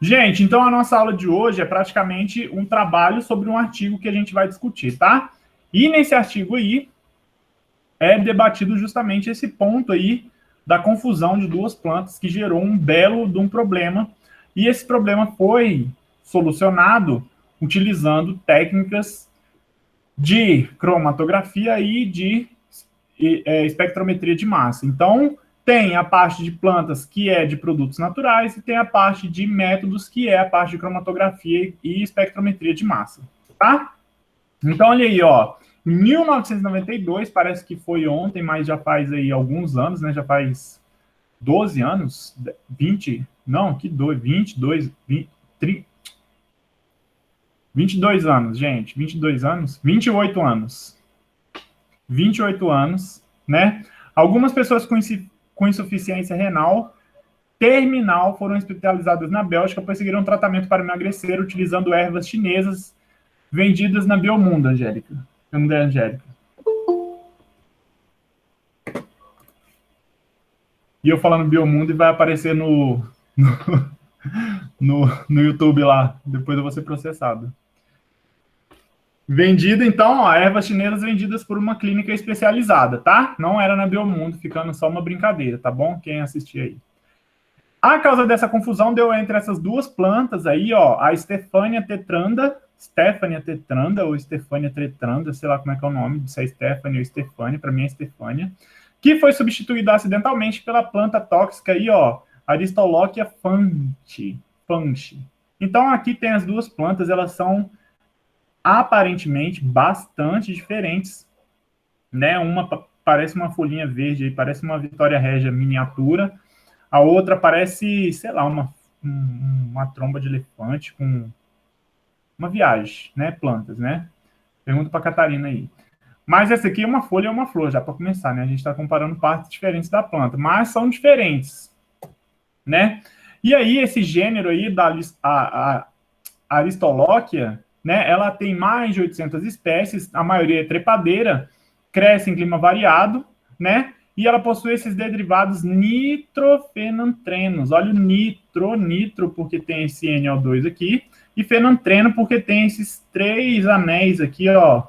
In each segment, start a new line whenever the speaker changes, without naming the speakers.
Gente, então a nossa aula de hoje é praticamente um trabalho sobre um artigo que a gente vai discutir, tá? E nesse artigo aí é debatido justamente esse ponto aí da confusão de duas plantas que gerou um belo de um problema. E esse problema foi solucionado utilizando técnicas de cromatografia e de espectrometria de massa. Então, tem a parte de plantas que é de produtos naturais e tem a parte de métodos que é a parte de cromatografia e espectrometria de massa, tá? Então, olha aí, ó. Em 1992, parece que foi ontem, mas já faz aí alguns anos, né? Já faz 12 anos, 20, não, que 22, 20, 30, 22 anos, gente, 22 anos, 28 anos. 28 anos, né? Algumas pessoas com insuficiência renal terminal foram hospitalizadas na Bélgica, pois seguiram tratamento para emagrecer utilizando ervas chinesas vendidas na Biomundo, Angélica. Cadê a Angélica? E eu falando Biomundo e vai aparecer no YouTube lá. Depois eu vou ser processado. Vendida, então, ó, ervas chinesas vendidas por uma clínica especializada, tá? Não era na Biomundo, ficando só uma brincadeira, tá bom? Quem assistir aí. A causa dessa confusão deu entre essas duas plantas aí, ó, a Stephania tetranda, ou Stephania tetranda, sei lá como é que é o nome, se é Stephania ou Stephania, para mim é Stephania, que foi substituída acidentalmente pela planta tóxica aí, ó, Aristolochia funchi. Então aqui tem as duas plantas, elas são aparentemente bastante diferentes, né? Uma parece uma folhinha verde aí, parece uma Vitória Régia miniatura. A outra parece, sei lá, uma tromba de elefante com uma viagem, né? Plantas, né? Pergunta para Catarina aí. Mas essa aqui é uma folha e uma flor, já para começar, né? A gente está comparando partes diferentes da planta, mas são diferentes, né? E aí, esse gênero aí da a Aristolochia, né? Ela tem mais de 800 espécies, a maioria é trepadeira, cresce em clima variado, né? E ela possui esses derivados nitrofenantrenos. Olha o nitro, porque tem esse NO2 aqui, e fenantreno, porque tem esses três anéis aqui, ó,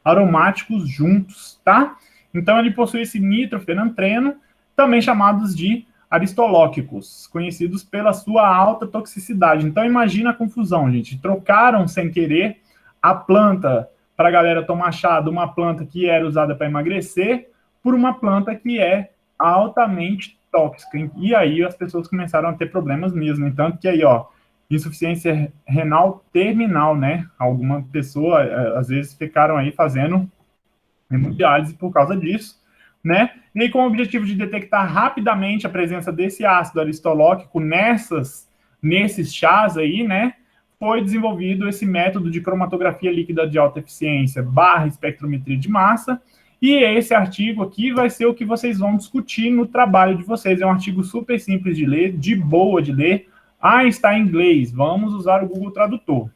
aromáticos juntos, tá? Então, ele possui esse nitrofenantreno, também chamados de aristolóquicos, conhecidos pela sua alta toxicidade. Então, imagina a confusão, gente. Trocaram, sem querer, a planta para a galera tomar chá de uma planta que era usada para emagrecer por uma planta que é altamente tóxica. E aí as pessoas começaram a ter problemas mesmo. Entanto que aí, ó, insuficiência renal terminal, né? Alguma pessoa, às vezes, ficaram aí fazendo hemodiálise por causa disso, né? E aí, com o objetivo de detectar rapidamente a presença desse ácido aristolóquico nesses chás aí, né? Foi desenvolvido esse método de cromatografia líquida de alta eficiência / espectrometria de massa. E esse artigo aqui vai ser o que vocês vão discutir no trabalho de vocês. É um artigo super simples de ler, de boa de ler. Ah, está em inglês. Vamos usar o Google Tradutor.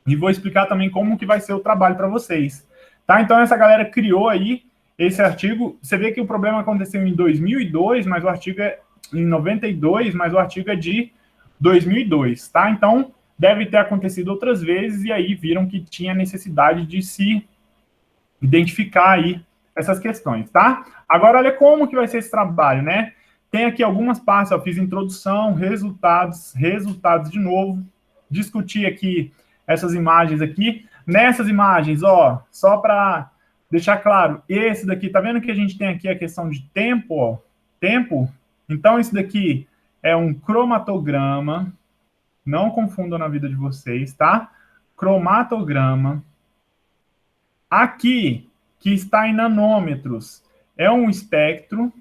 E vou explicar também como que vai ser o trabalho para vocês. Tá? Então, essa galera criou aí esse artigo. Você vê que o problema aconteceu em 2002, mas o artigo é em 92, mas o artigo é de 2002, tá? Então, deve ter acontecido outras vezes e aí viram que tinha necessidade de se identificar aí essas questões, tá? Agora, olha como que vai ser esse trabalho, né? Tem aqui algumas partes, eu fiz introdução, resultados de novo, discutir aqui essas imagens aqui. Nessas imagens, ó, só para deixar claro, esse daqui, tá vendo que a gente tem aqui a questão de tempo, ó? Tempo. Então, esse daqui é um cromatograma, não confundam na vida de vocês, tá? Cromatograma. Aqui, que está em nanômetros, é um espectro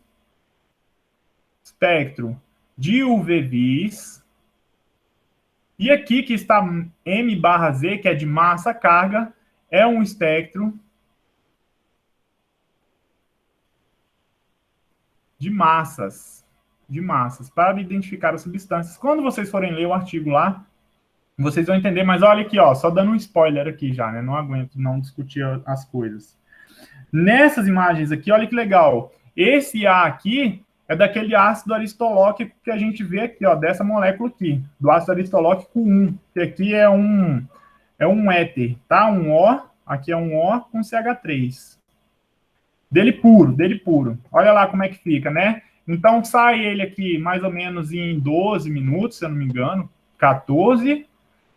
de UV-Vis. E aqui, que está M/Z, que é de massa-carga, é um espectro de massas, para identificar as substâncias. Quando vocês forem ler o artigo lá, vocês vão entender, mas olha aqui, ó, só dando um spoiler aqui já, né? Não aguento não discutir as coisas. Nessas imagens aqui, olha que legal. Esse A aqui é daquele ácido aristolóquico que a gente vê aqui, ó, dessa molécula aqui, do ácido aristolóquico 1, que aqui é um éter, tá? Um O, aqui é um O com CH3. Dele puro, dele puro. Olha lá como é que fica, né? Então sai ele aqui mais ou menos em 12 minutos, se eu não me engano, 14,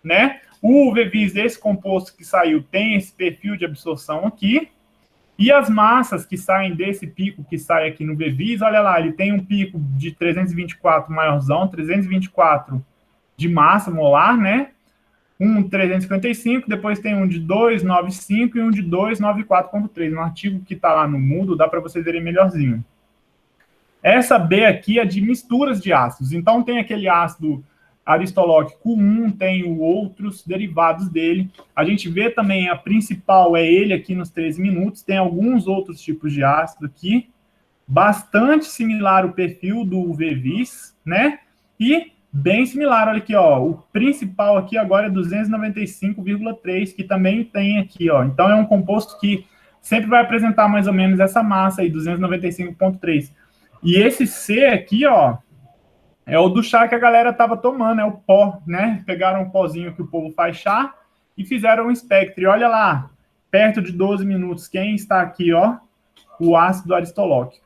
né? O UV-Vis desse composto que saiu tem esse perfil de absorção aqui, e as massas que saem desse pico que sai aqui no VVIS, olha lá, ele tem um pico de 324 maiorzão, 324 de massa molar, né? Um 355, depois tem um de 295 e um de 294,3. No artigo que está lá no Moodle, dá para vocês verem melhorzinho. Essa B aqui é de misturas de ácidos. Então, tem aquele ácido aristolóquico 1, tem outros derivados dele. A gente vê também a principal é ele aqui nos 13 minutos. Tem alguns outros tipos de ácido aqui. Bastante similar o perfil do UV-Vis, né? E bem similar, olha aqui, ó. O principal aqui agora é 295,3, que também tem aqui, ó. Então, é um composto que sempre vai apresentar mais ou menos essa massa aí, 295,3. E esse C aqui, ó, é o do chá que a galera tava tomando, é o pó, né? Pegaram um pozinho que o povo faz chá e fizeram um espectro. E olha lá, perto de 12 minutos, quem está aqui, ó? O ácido aristolóquico,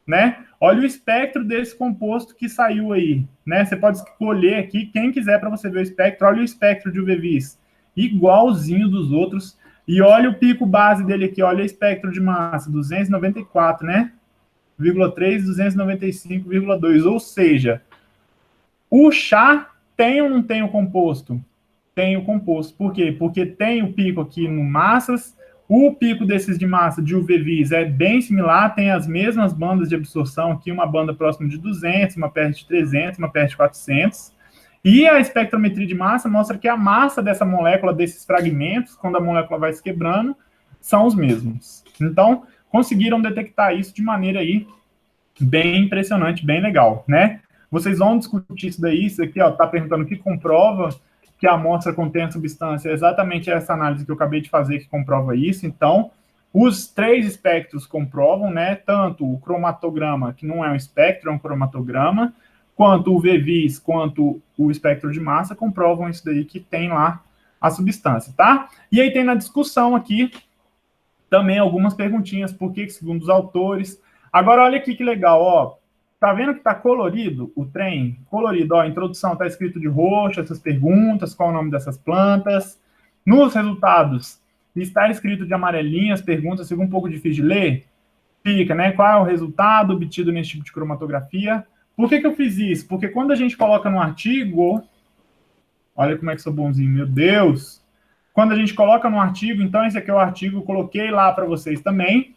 né? Olha o espectro desse composto que saiu aí, né? Você pode escolher aqui, quem quiser, para você ver o espectro. Olha o espectro de UV-Vis, igualzinho dos outros. E olha o pico base dele aqui, olha o espectro de massa, 294, né? 0,3, 295,2. Ou seja, o chá tem ou não tem o composto? Tem o composto. Por quê? Porque tem o pico aqui no massas. O pico desses de massa de UV-Vis é bem similar, tem as mesmas bandas de absorção aqui, uma banda próxima de 200, uma perto de 300, uma perto de 400. E a espectrometria de massa mostra que a massa dessa molécula, desses fragmentos, quando a molécula vai se quebrando, são os mesmos. Então, conseguiram detectar isso de maneira aí bem impressionante, bem legal, né? Vocês vão discutir isso daí, isso aqui, ó, tá perguntando o que comprova que a amostra contém a substância, é exatamente essa análise que eu acabei de fazer que comprova isso. Então, os 3 espectros comprovam, né, tanto o cromatograma, que não é um espectro, é um cromatograma, quanto o VVIS, quanto o espectro de massa, comprovam isso daí que tem lá a substância, tá? E aí tem na discussão aqui também algumas perguntinhas, por que, segundo os autores. Agora, olha aqui que legal, ó. Tá vendo que tá colorido o trem? Colorido, ó. A introdução tá escrito de roxo, essas perguntas, qual é o nome dessas plantas. Nos resultados, está escrito de amarelinho as perguntas, fica um pouco difícil de ler. Fica, né? Qual é o resultado obtido nesse tipo de cromatografia? Por que eu fiz isso? Porque quando a gente coloca no artigo... Olha como é que sou bonzinho, meu Deus! Quando a gente coloca no artigo, então esse aqui é o artigo, eu coloquei lá para vocês também,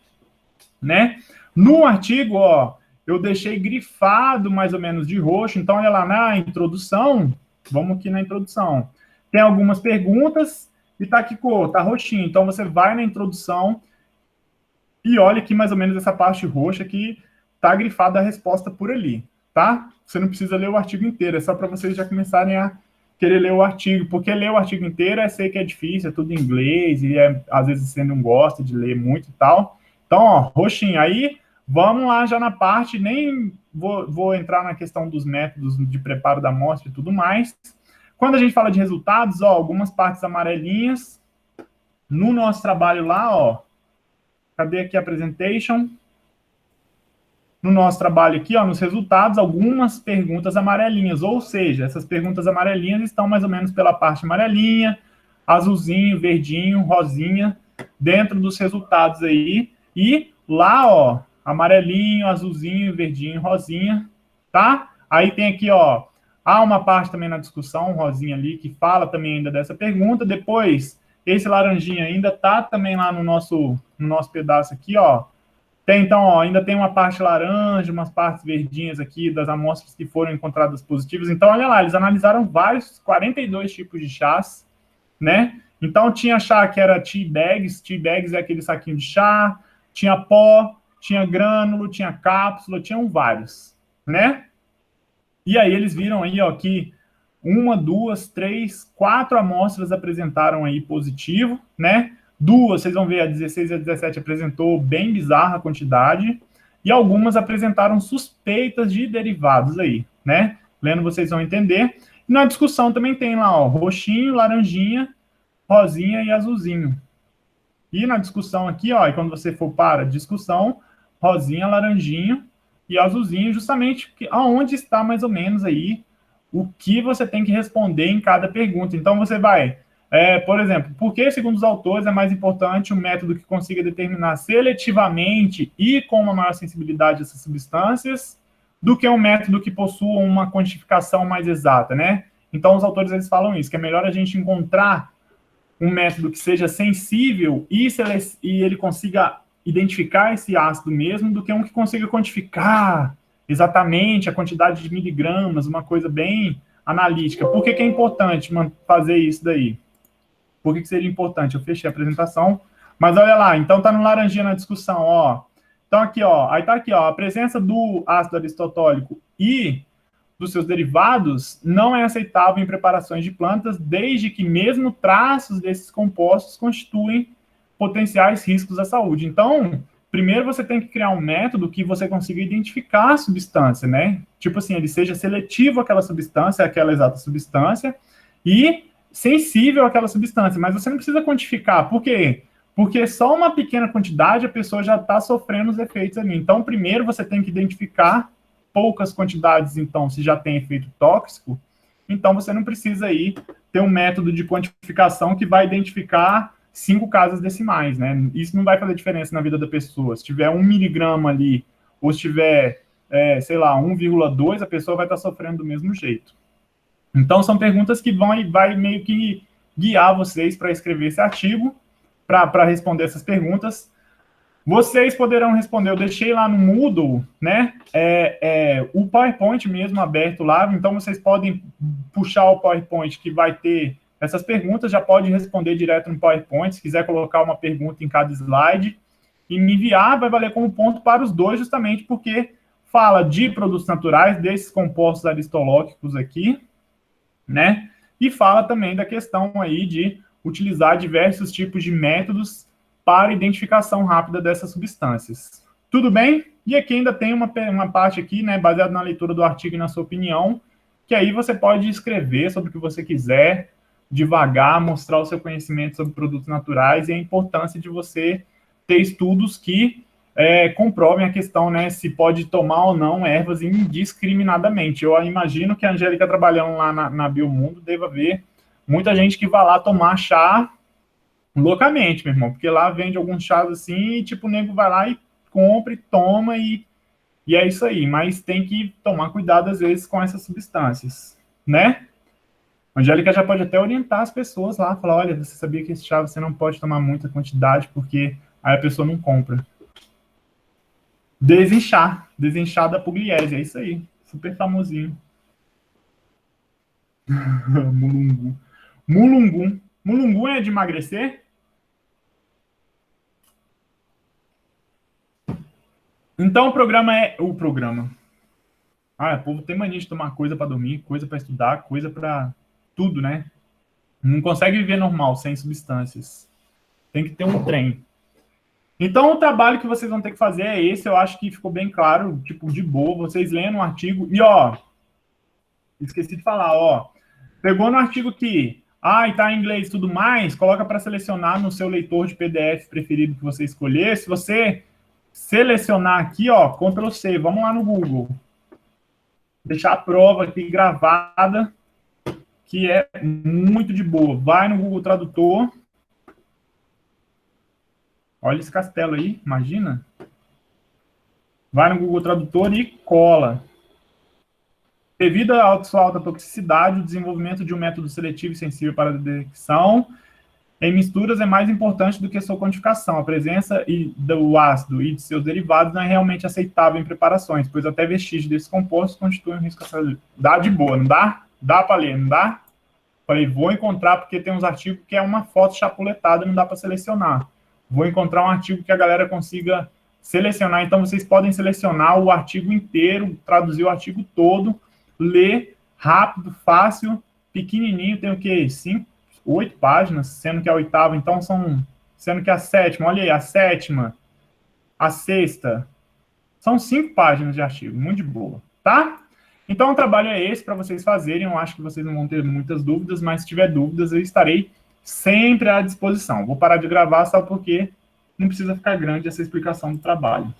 né? No artigo, ó, eu deixei grifado mais ou menos de roxo, então olha lá na introdução, vamos aqui na introdução, tem algumas perguntas e tá que cor? Tá roxinho, então você vai na introdução e olha aqui mais ou menos essa parte roxa que tá grifada a resposta por ali, tá? Você não precisa ler o artigo inteiro, é só para vocês já começarem a querer ler o artigo, porque ler o artigo inteiro sei que é difícil, é tudo em inglês, e às vezes você não gosta de ler muito e tal. Então, ó, roxinho. Aí, vamos lá já na parte, nem vou entrar na questão dos métodos de preparo da amostra e tudo mais. Quando a gente fala de resultados, ó, algumas partes amarelinhas. No nosso trabalho lá, ó, cadê aqui a presentation? No nosso trabalho aqui, ó, nos resultados, algumas perguntas amarelinhas, ou seja, essas perguntas amarelinhas estão mais ou menos pela parte amarelinha, azulzinho, verdinho, rosinha, dentro dos resultados aí, e lá, ó, amarelinho, azulzinho, verdinho, rosinha, tá? Aí tem aqui, ó, há uma parte também na discussão, rosinha ali, que fala também ainda dessa pergunta, depois, esse laranjinha ainda tá também lá no nosso pedaço aqui, ó, tem, então, ó, ainda tem uma parte laranja, umas partes verdinhas aqui das amostras que foram encontradas positivas. Então, olha lá, eles analisaram vários, 42 tipos de chás, né? Então, tinha chá que era tea bags é aquele saquinho de chá, tinha pó, tinha grânulo, tinha cápsula, tinham vários, né? E aí eles viram aí, ó, que 1, 2, 3, 4 amostras apresentaram aí positivo, né? 2, vocês vão ver, a 16 e a 17 apresentou bem bizarra a quantidade. e algumas apresentaram suspeitas de derivados aí, né? Lendo vocês vão entender. E na discussão também tem lá, ó, roxinho, laranjinha, rosinha e azulzinho. E na discussão aqui, ó, e quando você for para a discussão, rosinha, laranjinho e azulzinho, justamente aonde está mais ou menos aí o que você tem que responder em cada pergunta. Então você vai, por exemplo, por que, segundo os autores, é mais importante um método que consiga determinar seletivamente e com uma maior sensibilidade essas substâncias do que um método que possua uma quantificação mais exata, né? Então os autores eles falam isso, que é melhor a gente encontrar um método que seja sensível e ele consiga identificar esse ácido mesmo, do que um que consiga quantificar exatamente a quantidade de miligramas, uma coisa bem analítica. Por que é importante fazer isso daí? Por que seria importante? Eu fechei a apresentação, mas olha lá, então tá no laranjinha na discussão, ó. Então aqui, ó, aí tá aqui, ó, a presença do ácido aristotólico e dos seus derivados não é aceitável em preparações de plantas, desde que mesmo traços desses compostos constituem potenciais riscos à saúde. Então, primeiro você tem que criar um método que você consiga identificar a substância, né? Tipo assim, ele seja seletivo àquela substância, àquela exata substância, e sensível àquela substância, mas você não precisa quantificar. Por quê? Porque só uma pequena quantidade a pessoa já está sofrendo os efeitos ali. Então, primeiro você tem que identificar poucas quantidades, então, se já tem efeito tóxico, então você não precisa aí ter um método de quantificação que vai identificar 5 casas decimais, né? Isso não vai fazer diferença na vida da pessoa. Se tiver 1 miligrama ali, ou se tiver, sei lá, 1,2, a pessoa vai estar sofrendo do mesmo jeito. Então, são perguntas que vai meio que guiar vocês para escrever esse artigo, para responder essas perguntas. Vocês poderão responder, eu deixei lá no Moodle, né, o PowerPoint mesmo aberto lá, então vocês podem puxar o PowerPoint que vai ter essas perguntas, já pode responder direto no PowerPoint, se quiser colocar uma pergunta em cada slide, e me enviar, vai valer como ponto para os dois, justamente porque fala de produtos naturais, desses compostos aristolóquicos aqui, né, e fala também da questão aí de utilizar diversos tipos de métodos para identificação rápida dessas substâncias. Tudo bem? E aqui ainda tem uma parte aqui, né, baseada na leitura do artigo e na sua opinião, que aí você pode escrever sobre o que você quiser, devagar, mostrar o seu conhecimento sobre produtos naturais e a importância de você ter estudos que comprovem a questão, né, se pode tomar ou não ervas indiscriminadamente. Eu imagino que a Angélica, trabalhando lá na Biomundo, deva ver muita gente que vai lá tomar chá loucamente, meu irmão, porque lá vende alguns chás assim, e tipo, o nego vai lá e compra e toma, e é isso aí, mas tem que tomar cuidado às vezes com essas substâncias, né? A Angélica já pode até orientar as pessoas lá, falar, olha, você sabia que esse chá você não pode tomar muita quantidade, porque aí a pessoa não compra. Desinchar da Pugliese, é isso aí, super famosinho. Mulungu. Mulungu é de emagrecer? Então o programa é... O programa. O povo tem mania de tomar coisa para dormir, coisa para estudar, coisa para tudo, né? Não consegue viver normal, sem substâncias. Tem que ter um trem. Então o trabalho que vocês vão ter que fazer é esse, eu acho que ficou bem claro, tipo, de boa, vocês lendo o artigo. E, ó, esqueci de falar, ó, pegou no artigo que, e tá em inglês e tudo mais, coloca para selecionar no seu leitor de PDF preferido que você escolher. Se você selecionar aqui, ó, Ctrl+C, vamos lá no Google. Deixar a prova aqui gravada, que é muito de boa. Vai no Google Tradutor. Olha esse castelo aí, imagina. Vai no Google Tradutor e cola. Devido à sua alta toxicidade, o desenvolvimento de um método seletivo e sensível para a detecção em misturas é mais importante do que a sua quantificação. A presença do ácido e de seus derivados não é realmente aceitável em preparações, pois até vestígios desses compostos constituem um risco à saúde. Dá de boa, não dá? Dá para ler, não dá? Falei, vou encontrar, porque tem uns artigos que é uma foto chapuletada, não dá para selecionar. Vou encontrar um artigo que a galera consiga selecionar, então vocês podem selecionar o artigo inteiro, traduzir o artigo todo, ler rápido, fácil, pequenininho, tem o quê? 8 páginas, sendo que a oitava, então sendo que a sétima, olha aí, a sétima, a sexta, São 5 páginas de artigo, muito de boa, tá? Então, o trabalho é esse para vocês fazerem. Eu acho que vocês não vão ter muitas dúvidas, mas se tiver dúvidas, eu estarei sempre à disposição. Vou parar de gravar só porque não precisa ficar grande essa explicação do trabalho,